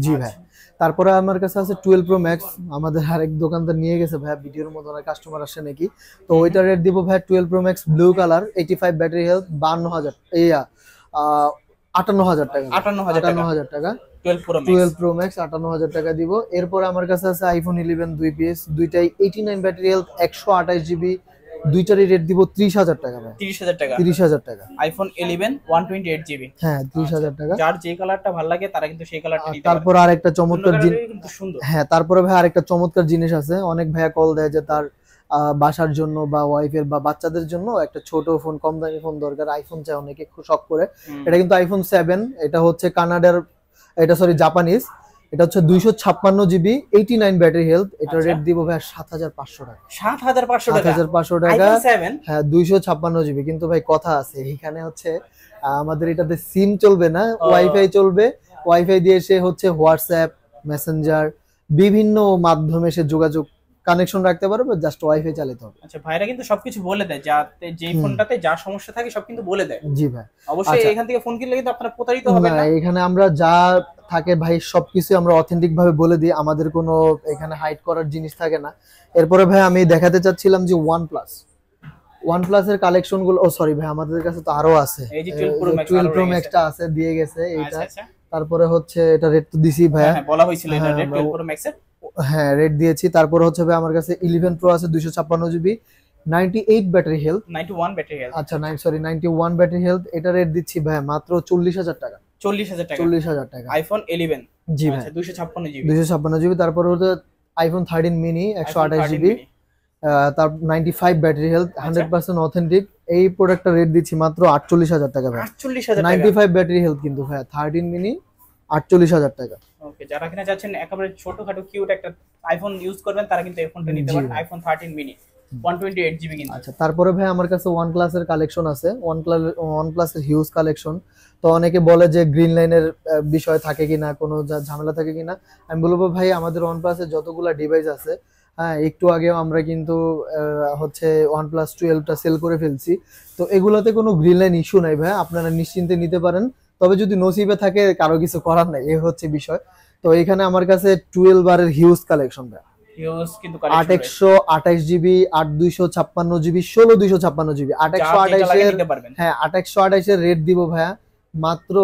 জি ভাই। তারপরে আমার কাছে আছে 12 প্রো ম্যাক্স। আমাদের আরেক দোকানদার নিয়ে গেছে ভাই, ভিডিওর মধ্যে অনেক কাস্টমার আসে নাকি। তো ওইটা রেট দিব ভাই 12 pro max blue colour 85 battery health 52,000 58,000 টাকা। 58,000 টাকা 12 প্রো ম্যাক্স 58,000 টাকা দিব। এরপর আমার কাছে আছে আইফোন 11 2 পিস, দুইটাই 89 ব্যাটারি হেলথ 128 জিবি দুইটারই রেট দিব 30,000 টাকা ভাই। 30,000 টাকা। 30,000 টাকা। IPhone 11 128 GB. হ্যাঁ 30,000 টাকা। যার যে কালারটা ভালো লাগে তারা কিন্তু সেই কালারটা নিতে পারে। তারপর আরেকটা চমৎকার জিনিস কিন্তু সুন্দর। হ্যাঁ তারপরে ভাই আরেকটা চমৎকার জিনিস আছে, অনেক ভাইয়া কল দেয় যে তার বাসার জন্য বা ওয়াইফের বা বাচ্চাদের জন্য একটা ছোট ফোন, কম দামি ফোন দরকার, আইফোন চাই অনেকে খুব শখ করে। এটা কিন্তু আইফোন 7, এটা হচ্ছে কানাডার, এটা সরি জাপানিজ, এটা হচ্ছে 256 জিবি 89 ব্যাটারি হেলথ। এটা রেট দিব ভাই 7,500 টাকা। 7,500 টাকা। 7,500 টাকা। আইফোন 7 হ্যাঁ 256 জিবি। কিন্তু ভাই কথা আছে এখানে, হচ্ছে আমাদের এটাতে সিম চলবে না, ওয়াইফাই চলবে। ওয়াইফাই দিয়ে সে হচ্ছে হোয়াটসঅ্যাপ, মেসেঞ্জার, বিভিন্ন মাধ্যমে সে যোগাযোগ কানেকশন রাখতে পারবে, জাস্ট ওয়াইফাই চালাতে হবে। আচ্ছা ভাইরা কিন্তু সবকিছু বলে দেয়, যাতে যে ফোনটাতে যা সমস্যা থাকে সব কিন্তু বলে দেয়। জি ভাই অবশ্যই এখান থেকে ফোন কিনলে কিন্তু আপনারা প্রতারিত হবেন না। এখানে আমরা যা থাকে ভাই সবকিছু আমরা অথেন্টিক ভাবে বলে দিই, আমাদের কোনো এখানে হাইড করার জিনিস থাকে না। এরপরে ভাই আমি দেখাতে চাচ্ছিলাম যে OnePlus এর কালেকশন গুলো, ও সরি ভাই আমাদের কাছে তো আরো আছে, এই যে 12 Pro Max টা আছে, দিয়ে গেছে এইটা। আচ্ছা। তারপরে হচ্ছে এটা রেট তো দিছি ভাই, হ্যাঁ বলা হয়েছিল এটা রেট 12 Pro Max এর। হ্যাঁ রেট দিয়েছি। তারপরে হচ্ছে ভাই আমার কাছে 11 Pro আছে 256 GB 98 battery health, 91 battery health. আচ্ছা 91 ব্যাটারি হেলথ। এটা রেট দিচ্ছি ভাই মাত্র 40,000 টাকা। 40,000 টাকা। 40,000 টাকা। আইফোন 11। জি ভাই। আচ্ছা 256 জিবি। 256 জিবি। তারপরে হচ্ছে আইফোন 13 মিনি 128 জিবি, তার 95 ব্যাটারি হেলথ, 100% অথেন্টিক। এই প্রোডাক্টটা রেট দিচ্ছি মাত্র 48,000 টাকা ভাই। 48,000 টাকা। 95 ব্যাটারি হেলথ কিন্তু ভাই, 13 মিনি 48,000 টাকা। ওকে, যারা কিনা চাচ্ছেন একেবারে ছোটখাটো কিউট একটা আইফোন ইউজ করবেন তারা কিন্তু এই ফোনটা নিতে পারেন, আইফোন 13 মিনি 128 জিবি কিন্তু। আচ্ছা তারপরে ভাই আমার কাছে OnePlus এর কালেকশন আছে, OnePlus এর হিউজ কালেকশন। তো অনেকে বলে যে গ্রিন লাইনের বিষয় থাকে কিনা, কোনো ঝামেলা থাকে কিনা। আমি বলবো ভাই আমাদের OnePlus এর যতগুলা ডিভাইস আছে, হ্যাঁ একটু আগেও আমরা কিন্তু হচ্ছে OnePlus 12টা সেল করে ফেলছি। তো এগুলাতে কোনো গ্রিন লাইন ইস্যু নাই ভাই, আপনারা নিশ্চিন্তে নিতে পারেন। তবে যদি নসিবে থাকে কারো কিছু করার নাই, এই হচ্ছে বিষয়। তো এখানে আমার কাছে 12 বারের হিউজ কালেকশন ভাই, হিউজ কিন্তু 8/128 জিবি, 8/256 জিবি, 16/256 জিবি, 8/128 এর, হ্যাঁ 8/128 এর রেট দিব ভাইয়া মাত্র,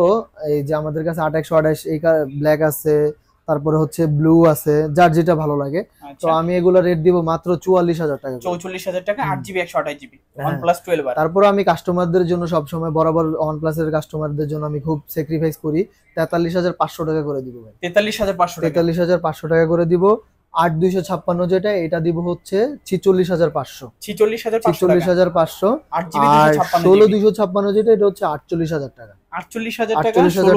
এই যে আমাদের কাছে 8/128 এই ব্ল্যাক আছে, তারপরে হচ্ছে ব্লু আছে, যার যেটা ভালো লাগে। তো আমি এগুলো রেট দিব মাত্র 44,000 টাকা। 44,000 টাকা 8 জিবি 128 জিবি OnePlus 12 আর। তারপর আমি কাস্টমারদের জন্য সব সময় বরাবর OnePlus এর কাস্টমারদের জন্য আমি খুব স্যাক্রিফাইস করি, 43,500 টাকা করে দিব ভাই। 43,500 টাকা। 43,500 টাকা করে দিব। 8/256 যেটা, এটা দিব হচ্ছে 46,500। 46,500 আর 16/256 যেটা, এটা হচ্ছে 48,000 টাকা। 48,000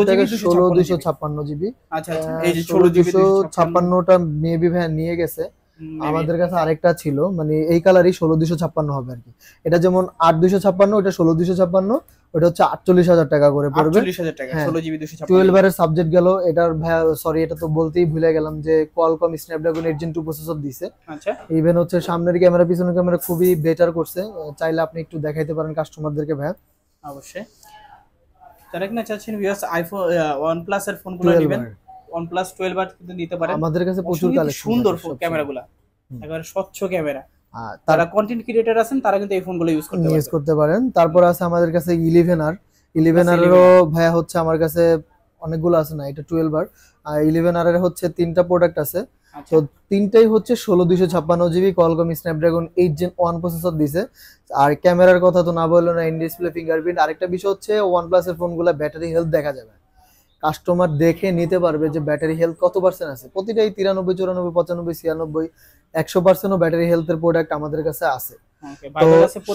টাকা 16/256 জিবি। আচ্ছা এই যে 16/256টা মেবি ভাই নিয়ে গেছে। আমাদের কাছে আরেকটা ছিল, মানে এই কালারই 16/256 হবে আর কি। এটা যেমন 8/256, ওটা 16/256, ওটা হচ্ছে 48,000 টাকা করে পড়বে। 48,000 টাকা 16 জিবি 256। 12 বারের সাবজেক্ট গেল। এটার ভাই সরি এটা তো বলতেই ভুলে গেলাম যে কোয়ালকম স্ন্যাপড্রাগন 8 Gen 2 প্রসেসর দিছে। আচ্ছা ইভেন হচ্ছে সামনের ক্যামেরা পিছনের ক্যামেরা খুবই বেটার করছে, চাইলে আপনি একটু দেখাইতে পারেন কাস্টমারদেরকে ভাই। অবশ্যই যারা কিনা চাচ্ছেন ভিউয়ার্স আইফোন OnePlus এর ফোনগুলো নেবেন, OnePlus 12 আর কিন্তু নিতে পারেন। আমাদের কাছে প্রচুর কালেকশন, সুন্দর ক্যামেরাগুলো, একেবারে স্বচ্ছ ক্যামেরা। যারা কন্টেন্ট ক্রিয়েটর আছেন তারা কিন্তু এই ফোনগুলো ইউজ করতে পারেন। তারপর আছে আমাদের কাছে 11R এরও ভাইয়া হচ্ছে আমার কাছে অনেকগুলো আছে, না এটা 12R। আর 11R এর হচ্ছে 3টা প্রোডাক্ট আছে। তো তিনটাই হচ্ছে 16/256 GB Qualcomm Snapdragon 8 Gen 1 processor দিছে। আর ক্যামেরার কথা তো না বললো না, ইন ডিসপ্লে ফিঙ্গারপ্রিন্ট। আরেকটা বিষয় হচ্ছে OnePlus এর ফোনগুলো ব্যাটারি হেলথ দেখা যাবে, কাস্টমার দেখে নিতে পারবে যে ব্যাটারি হেলথ কত পার্সেন্ট আছে। প্রতিটাই 93, 94, 95, 96, 100% ব্যাটারি হেলথের প্রোডাক্ট আমাদের কাছে আছে। তো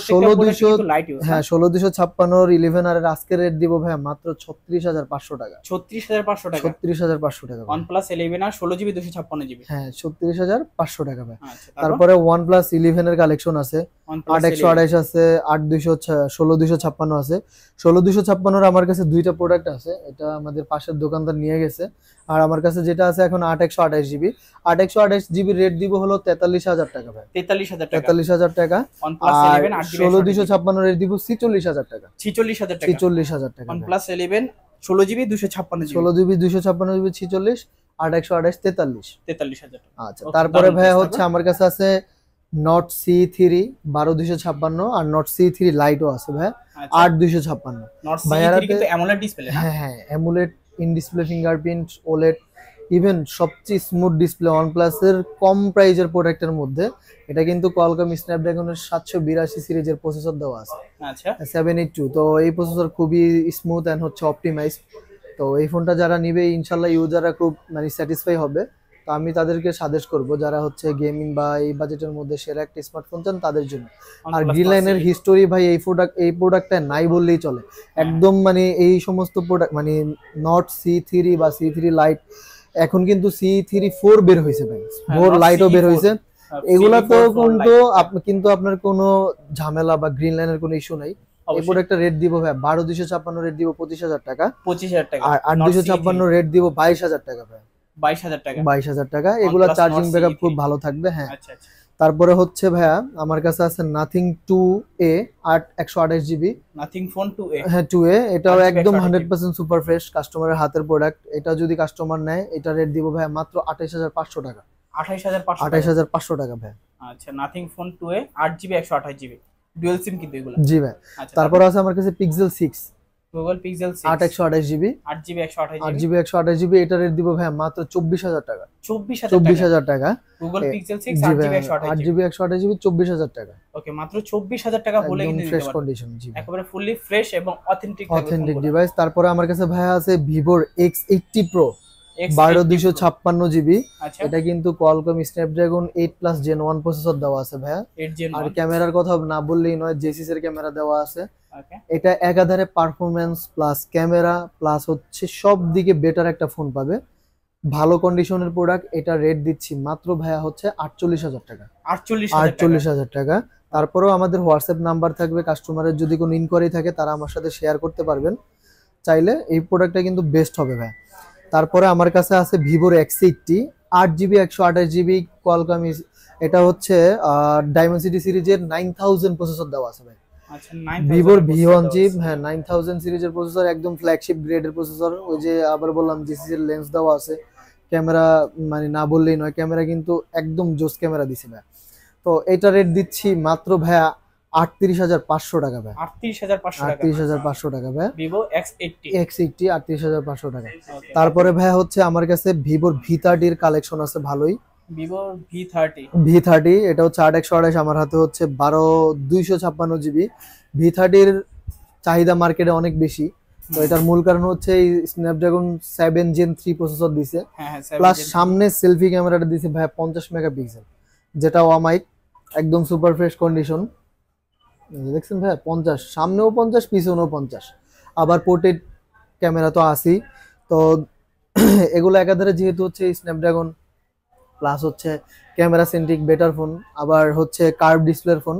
16/256 11R এর আজকে রেট দিব ভাই মাত্র 36,500 টাকা। 36,500 টাকা। 36,500 টাকা। OnePlus 11R 16 জিবি 256 জিবি, হ্যাঁ 36,500 টাকা ভাই। তারপরে OnePlus 11 এর কালেকশন আছে, 8/128 আছে, 16/256 আছে। 16/256 এর আমার কাছে দুইটা প্রোডাক্ট আছে, এটা আমাদের পাশের দোকানদার নিয়ে গেছে। আর আমার কাছে যেটা আছে এখন 8/128 জিবি, 8/128 জিবি রেট দিব হলো 43,000 টাকা ভাই। 43,000 টাকা। আর 16/256 রেট দিব 46,000 টাকা। 46,000 টাকা। OnePlus 11 16 GB 256 GB, 16 GB 256 GB 46, 8/128 43,000 টাকা। আচ্ছা তারপরে ভাই হচ্ছে আমার কাছে আছে Note C3 12/256 আর Note C3 লাইটও আছে ভাই 8/256। Note C3 কিন্তু অ্যামোলেড ডিসপ্লে, হ্যাঁ AMOLED in display fingerprint OLED even সবচেয়ে স্মুথ ডিসপ্লে OnePlus এর কম প্রাইজের প্রোডাক্টের মধ্যে এটা কিন্তু কোয়ালকম স্ন্যাপড্রাগনের 782 সিরিজের প্রসেসর দেওয়া আছে, আচ্ছা 782। তো এই প্রসেসর খুবই স্মুথ এন্ড হচ্ছে অপটিমাইজড। তো এই ফোনটা যারা নিবে ইনশাল্লাহ ইউজাররা খুব মানে স্যাটিসফাই হবে। তো আমি তাদেরকে সাজেস্ট করব যারা হচ্ছে গেমিং বা এই বাজেটের মধ্যে সেরা একটা স্মার্টফোন চান তাদের জন্য। আর OnePlus গ্রিন লাইনের Classic। হিস্টোরি ভাই এই প্রোডাক্টটা নাই বললেই চলে একদম। মানে এই সমস্ত প্রোডাক্ট মানে নট C3 বা C3 লাইট, এখন কিন্তু C3 4 বের হয়েছে ভাই, হ্যাঁ, 4 Not লাইটও বের CE4 হয়েছে। এগুলা তো CE4 phone কিন্তু light। আপনি কিন্তু আপনার কোনো ঝামেলা বা গ্রিন লাইনের কোনো ইস্যু নাই। এই অবশ্যই। প্রোডাক্টটা রেট দিব ভাই 12256, রেট দিব 25000 টাকা। 25000 টাকা। আর Not 8256 রেট দিব 22000 টাকা ভাই, 22000 টাকা। 22000 টাকা। এগুলা OnePlus charging Nord backup CE3। খুব ভালো থাকবে। হ্যাঁ, আচ্ছা আচ্ছা। তারপরে হচ্ছে ভাইয়া আমার কাছে আছে nothing 2A 128 GB. Nothing phone 2A। হ্যাঁ 2A, এটাও 8GB একদম 128 100% সুপার ফ্রেশ কাস্টমারের হাতের প্রোডাক্ট। এটা যদি কাস্টমার নেয় এটা রেট দিব ভাই মাত্র 28500 টাকা। 28500 টাকা। 28500 টাকা ভাই। আচ্ছা nothing phone 2A 8GB 128GB dual SIM কিন্তু এগুলো। জি ভাই। আচ্ছা তারপর আছে আমার কাছে pixel 6 Google pixel 6 128 GB. 8GB 128GB 8GB 128 GB, এটা রেট দিব ভাই মাত্র 24000 টাকা। 24000 টাকা। 24000 টাকা। গুগল পিক্সেল 6 জি ভাই, 8GB 128GB। 8GB 128 জিবি 24000 টাকা। ওকে মাত্র 24000 টাকা হলে একদম কিন্তু ফ্রেশ নিতে পারবেন। কন্ডিশন। জি ভাই, একেবারে ফুললি ফ্রেশ এবং অথেন্টিক অথেন্টিক ডিভাইস। তারপরে আমার কাছে ভাইয়া আছে ভিভোর X80 Pro 12256 জিবি। আচ্ছা এটা কিন্তু কোয়ালকম স্ন্যাপড্রাগন 8+ Gen 1 প্রসেসর দেওয়া আছে ভাইয়া। 8 Gen আর 1। ক্যামেরার কথা না বললেই নয়, জেসিস এর ক্যামেরা দেওয়া আছে। ওকে এটা একাধারে পারফরম্যান্স প্লাস ক্যামেরা প্লাস হচ্ছে সব দিকে বেটার একটা ফোন পাবে, ভালো কন্ডিশনের প্রোডাক্ট। এটা রেট দিচ্ছি মাত্র ভাইয়া হচ্ছে 48000 টাকা। 48000 টাকা। তারপরেও আমাদের হোয়াটসঅ্যাপ নাম্বার থাকবে, কাস্টমারের যদি কোনো ইনকোয়ারি থাকে তারা আমার সাথে শেয়ার করতে পারবেন চাইলে। এই প্রোডাক্টটা কিন্তু বেস্ট হবে ভাই। তারপরে আমার কাছে আছে ভিভোর X80 8GB 128GB কোয়ালকম। এটা হচ্ছে ডায়মন্ড সিরিজের 9000 প্রসেসর দেওয়া আছে ভাই। আচ্ছা 9000 ভিভোর V1G, হ্যাঁ 9000 সিরিজের প্রসেসর, একদম ফ্ল্যাগশিপ গ্রেডের প্রসেসর। ওই যে আবার বললাম জিসিসি এর লেন্স দেওয়া আছে, ক্যামেরা মানে না বললেই নয়, ক্যামেরা কিন্তু একদম জোস ক্যামেরা দিছে ভাই। তো এটা রেট দিচ্ছি মাত্র ভাইয়া 38500 টাকা ভাই। 38500 টাকা। 38500 টাকা ভাই। ভিভো X80 X80 38500 টাকা। ওকে তারপরে ভাইয়া হচ্ছে আমার কাছে ভিভোর V30 এর কালেকশন আছে ভালোই। ভিভো V30 V30 এটা হচ্ছে 8128, আমার হাতে হচ্ছে 12256 জিবি। V30 এর চাহিদা মার্কেটে অনেক বেশি। তো এটার মূল কারণ হচ্ছে এই স্ন্যাপড্রাগন 7 Gen 3 প্রসেসর দিছে, হ্যাঁ হ্যাঁ প্লাস সামনে সেলফি ক্যামেরাটা দিছে ভাই 50 মেগাপিক্সেল, যেটা ওয়ামাইক একদম সুপার ফ্রেশ কন্ডিশন। দেখছেন ভাই 50, সামনেও 50 পিছনেও 50। আবার পোর্ট্রেট ক্যামেরা তো আছেই। তো এগুলো একাধারে যেহেতু হচ্ছে স্ন্যাপড্রাগন প্লাস হচ্ছে ক্যামেরা সেন্ট্রিক বেটার ফোন, আবার হচ্ছে কার্ভ ডিসপ্লের ফোন।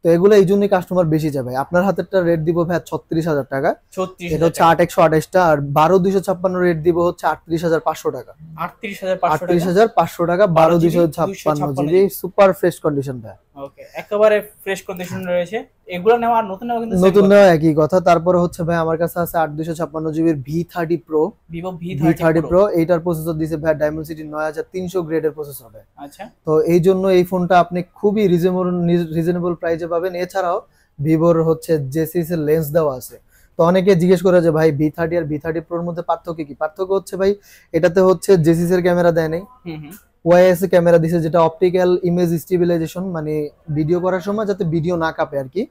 তো এগুলো এই জন্যই কাস্টমার বেশি যাবে। আপনার হাতেরটা রেট দিব ভাই 36000 টাকা। 36 এটা হচ্ছে 8128টা। আর 12256 রেট দিব হচ্ছে 38500 টাকা। 38500 টাকা। 12256 জিবি সুপার ফ্রেশ কন্ডিশন ভাই। ওকে একেবারে ফ্রেশ কন্ডিশন রয়েছে। এগুলো নেওয়া আর নতুন নেওয়া কিন্তু নতুন নেওয়া একই কথা। তারপরে হচ্ছে ভাই আমার কাছে আছে 8256 জিবির V30 Pro। Vivo V30 Pro এইটার প্রসেসর দিছে ভাই ডায়মন্ড 9300 গ্রেডের প্রসেসর ভাই। আচ্ছা তো এই জন্য এই ফোনটা আপনি খুবই রিজনেবল প্রাইসে পাবেন। এছাড়াও ভিভোর হচ্ছে জেসিস এর লেন্স দেওয়া আছে। তো অনেকে জিজ্ঞেস করে যে ভাই V30 আর V30 Proর মধ্যে পার্থক্য কি? পার্থক্য হচ্ছে ভাই এটাতে হচ্ছে জেসিস এর ক্যামেরা দেয় নাই, ওয়াইএস এর ক্যামেরা দিছে, যেটা অপটিক্যাল ইমেজ স্টেবিলাইজেশন, মানে ভিডিও করার সময় যাতে ভিডিও না কাঁপে আর কি।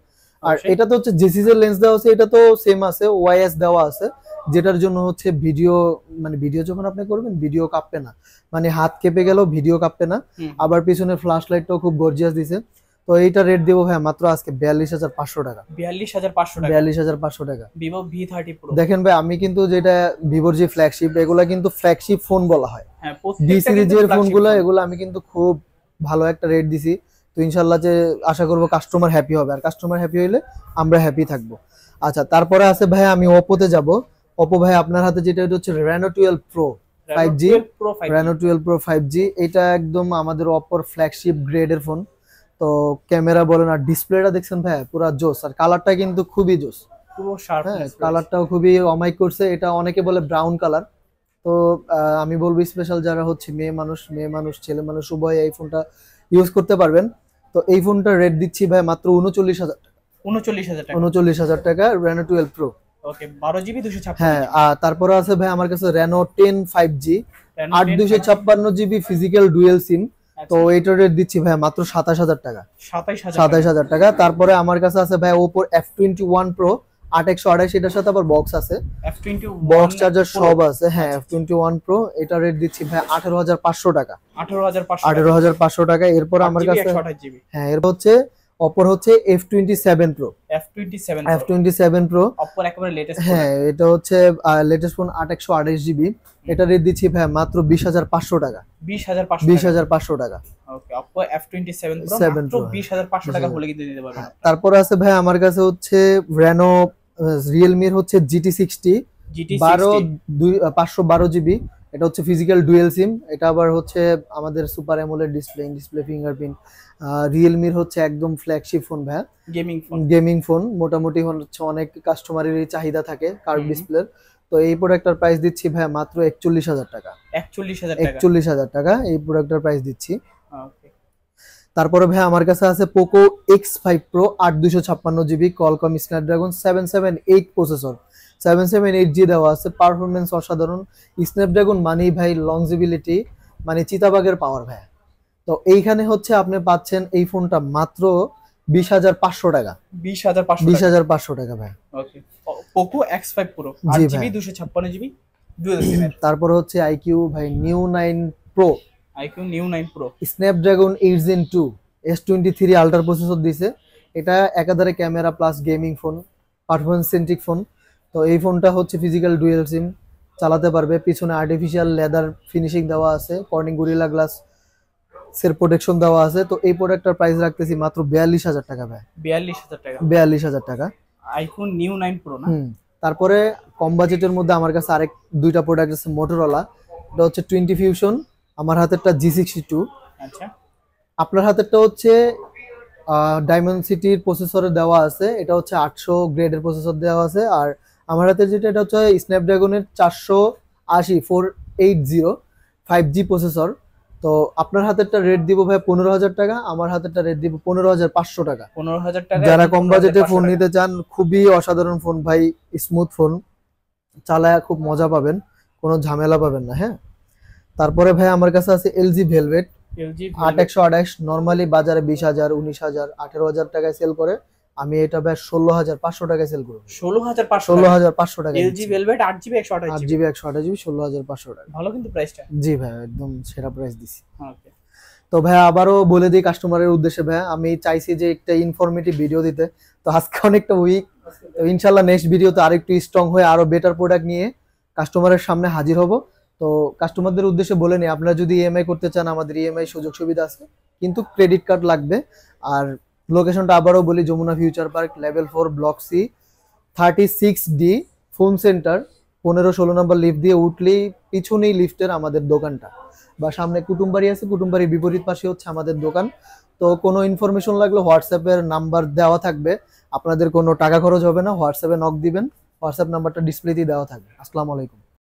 আর এটা তো হচ্ছে জেসিস এর লেন্স দেওয়া আছে, এটা তো সেম আছে, ওয়াইএস দেওয়া আছে, যেটার জন্য হচ্ছে ভিডিও মানে ভিডিও যখন আপনি করবেন ভিডিও কাঁপবে না, মানে হাত কেঁপে গেলেও ভিডিও কাঁপবে না। আবার পিছনের ফ্ল্যাশ লাইটটাও খুব গর্জিয়াস দিছে। তো এইটা রেট দেবো ভাই মাত্র আজকে 42500 টাকা। 42500 টাকা। 42500 টাকা। Vivo V30 Pro। দেখেন ভাই আমি কিন্তু যেটা ভিভোর যে ফ্ল্যাগশিপ, এগুলা কিন্তু ফ্ল্যাগশিপ ফোন বলা হয়। হ্যাঁ বি সিরিজের ফোনগুলো, এগুলো আমি কিন্তু খুব ভালো একটা রেট দিছি। তো ইনশাল্লাহ যে আশা করবো কাস্টমার হ্যাপি হবে, আর কাস্টমার হ্যাপি হইলে আমরা হ্যাপি থাকবো। আচ্ছা তারপরে আছে ভাই আমি ওপ্পোতে যাব। ওপ্পো ভাই আপনার হাতে যেটা হচ্ছে Reno 12 Pro 5G। Reno 12 Pro 5G এটা একদম আমাদের ওপ্পোর ফ্ল্যাগশিপ গ্রেডের ফোন। তো ক্যামেরা বলেন আর ডিসপ্লেটা দেখছেন ভাই পুরো জোস, আর কালারটা কিন্তু খুবই জোস, পুরো শার্প। হ্যাঁ কালারটাও খুবই অমাইক করছে। এটা অনেকে বলে ব্রাউন কালার, তো আমি বলবো স্পেশাল যারা হচ্ছে মেয়ে মানুষ ছেলে মানুষ উভয় এই ফোনটা ইউজ করতে পারবেন। তো এই ফোনটা রেট দিচ্ছি ভাই মাত্র 39000 টাকা। 39000 টাকা Reno 12 Pro। ওকে 12GB 256। হ্যাঁ আর তারপরে আছে ভাই আমার কাছে Reno 10 5G 8/256 GB physical dual সিম। তো এইটার রেট দিচ্ছি ভাই মাত্র 27000 টাকা। 27000 টাকা। তারপরে আমার কাছে আছে ভাই Oppo F21 Pro 8128, এটার সাথে আবার বক্স আছে, বক্স চার্জার সব আছে। হ্যাঁ, F21 Pro, এটা রেট দিচ্ছি ভাই 18500 টাকা। 18500 টাকা। এরপর আমার কাছে হ্যাঁ, এরপর হচ্ছে Oppo হচ্ছে F27 Pro। F27 Pro Oppo একেবারে লেটেস্ট। হ্যাঁ, এটা হচ্ছে লেটেস্ট ফোন 8128 GB। এটা রেট দিচ্ছি ভাই মাত্র 20500 টাকা। 20500 টাকা। ওকে, Oppo F27 Pro মাত্র 20500 টাকা হলে কিন্তু দিতে পারবেন। তারপর আছে ভাই আমার কাছে হচ্ছে Reno Realme এর হচ্ছে GT60 512 GB। এটা হচ্ছে ফিজিক্যাল ডুয়েল সিম। এটা আবার হচ্ছে আমাদের সুপার অ্যামোলেড ডিসপ্লে ফিঙ্গারপ্রিন্ট। রিয়েলমির হচ্ছে একদম ফ্ল্যাগশিপ ফোন ভাই, গেমিং ফোন। মোটামুটি হচ্ছে অনেক কাস্টমারেরই চাহিদা থাকে কার্ভ ডিসপ্লের। তো এই প্রোডাক্টটার প্রাইস দিচ্ছি ভাই মাত্র 41000 টাকা। 41000 টাকা এই প্রোডাক্টটার প্রাইস দিচ্ছি। তারপরে ভাই আমার কাছে আছে Poco X5 Pro 8256 GB Qualcomm Snapdragon 778 processor, 778G দেওয়া আছে। পারফরমেন্স অসাধারণ। স্ন্যাপড্রাগন মানেই ভাই লংজিবিলিটি, মানে চিতাবাগের পাওয়ার ভাই। তো এইখানে হচ্ছে আপনি পাচ্ছেন এই ফোনটা মাত্র 20500 টাকা। 20500 টাকা ভাই। Okay, Poco X5 Pro 8GB 256GB dual SIM. তারপর হচ্ছে IQ ভাই Neo 9 Pro, IQ Neo 9 Pro Snapdragon 8 Gen 2 S23 ultra processor দিছে। এটা একাধারে camera plus gaming phone, performance centric phone. তো এই ফোনটা হচ্ছে ফিজিক্যাল ডুয়েল সিম, চালাতে পারবে। পিছনে আর্টিফিশিয়াল লেদার ফিনিশিং দেওয়া আছে, কর্নিং গরিলা গ্লাস সের প্রোটেকশন দেওয়া আছে। তো এই প্রোডাক্টটার প্রাইস রাখতেছি মাত্র 42000 টাকা ভাই। 42000 টাকা। iPhone Neo 9 Pro না। তারপরে কম বাজেটের মধ্যে আমার কাছে আরেক দুইটা প্রোডাক্ট আছে Motorola। এটা হচ্ছে 20 Fusion, আমার হাতেরটা G62। আচ্ছা, আপনার হাতেরটা হচ্ছে ডায়মন্ড-সিটির প্রসেসরে দেওয়া আছে। এটা হচ্ছে 800 গ্রেডের প্রসেসর দেওয়া আছে। আর আমার হাতের যেটা, এটা হচ্ছে স্ন্যাপড্রাগনের 480 480 5G প্রসেসর। তো আপনার হাতেরটা রেট দিব ভাই 15000 টাকা, আমার হাতেরটা রেট দিব 15500 টাকা। 15000 টাকা। যারা কম বাজেটে ফোন নিতে চান, খুবই অসাধারণ ফোন ভাই, স্মুথ ফোন, চালায় খুব মজা পাবেন, কোনো ঝামেলা পাবেন না। হ্যাঁ, তারপরে ভাই আমার কাছে আছে LG Velvet 8128। নরমালি বাজারে 20000 19000 18000 টাকায় সেল করে, আমি এটা ভাই 16500 টাকায় সেল করব। 16500 টাকা। LG Velvet 8GB 128GB 16500 টাকা। ভালো কিন্তু প্রাইসটা। জি ভাই, একদম সেরা প্রাইস দিছি। ওকে, তো ভাই আবারও বলে দিই কাস্টমারের উদ্দেশ্যে ভাই, আমি চাইছি যে একটা ইনফরমেটিভ ভিডিও দিতে। তো আজকে অনেকটা উইক, তো ইনশাআল্লাহ নেক্সট ভিডিওতে আরেকটু স্ট্রং হয়ে আরো বেটার প্রোডাক্ট নিয়ে কাস্টমারের সামনে হাজির হব। তো কাস্টমারদের উদ্দেশ্যে বলে নিই, আপনারা যদি ইএমআই করতে চান, আমাদের ইএমআই সুযোগ সুবিধা আছে, কিন্তু ক্রেডিট কার্ড লাগবে। আর লোকেশনটা আবারও বলি, Jamuna future park level 4 block C 36D phone centre, 15-16 নম্বর লিফট দিয়ে উঠলেই পিছনেই লিফটের আমাদের দোকানটা, বা সামনে কুটুমবাড়ি আছে, কুটুমবাড়ির বিপরীত পাশে হচ্ছে আমাদের দোকান। তো কোনো ইনফরমেশন লাগলে হোয়াটসঅ্যাপের নাম্বার দেওয়া থাকবে, আপনাদের কোনো টাকা খরচ হবে না, হোয়াটসঅ্যাপে নক দিবেন, হোয়াটসঅ্যাপ নাম্বারটা ডিসপ্লেতেই দেওয়া থাকবে। আসসালামু আলাইকুম।